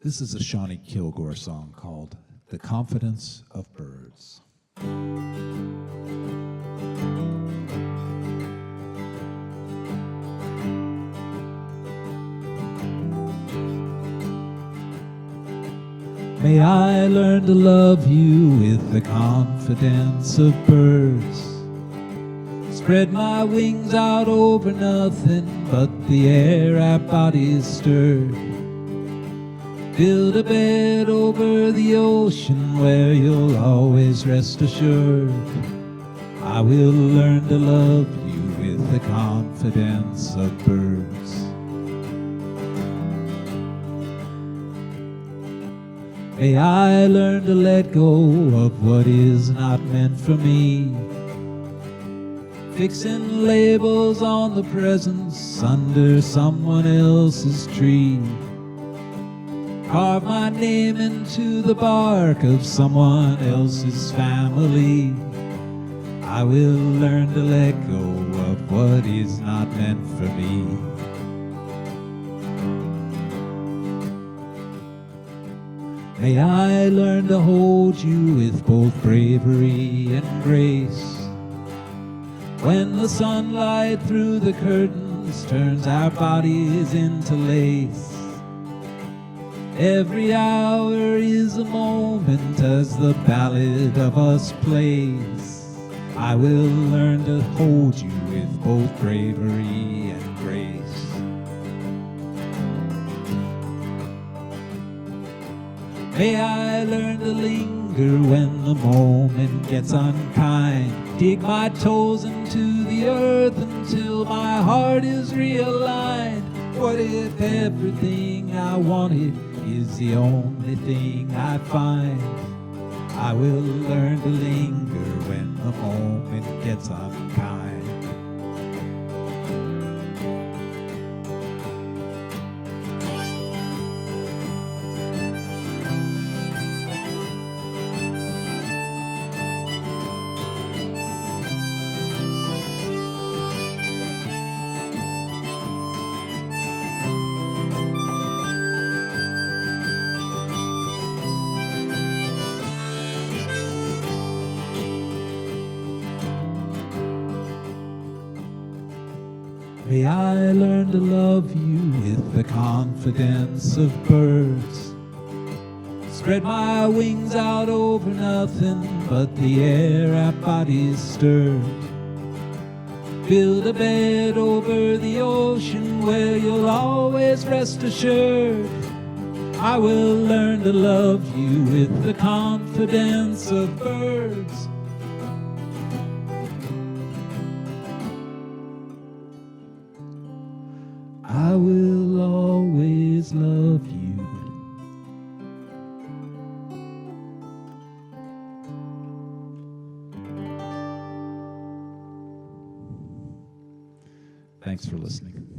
This is a Shawnee Kilgore song called The Confidence of Birds. May I learn to love you with the confidence of birds. Spread my wings out over nothing but the air our bodies stirred. Build a bed over the ocean where you'll always rest assured. I will learn to love you with the confidence of birds. May I learn to let go of what is not meant for me, fixing labels on the presents under someone else's tree. Carve my name into the bark of someone else's family. I will learn to let go of what is not meant for me. May I learn to hold you with both bravery and grace. When the sunlight through the curtains turns our bodies into lace, every hour is a moment as the ballad of us plays. I will learn to hold you with both bravery and grace. May I learn to linger when the moment gets unkind. Dig my toes into the earth until my heart is realigned. What if everything I wanted is the only thing I find? I will learn to linger when the moment gets unkind. May I learn to love you with the confidence of birds. Spread my wings out over nothing but the air our bodies stirred. Build a bed over the ocean where you'll always rest assured. I will learn to love you with the confidence of birds. I will always love you. Thanks for listening.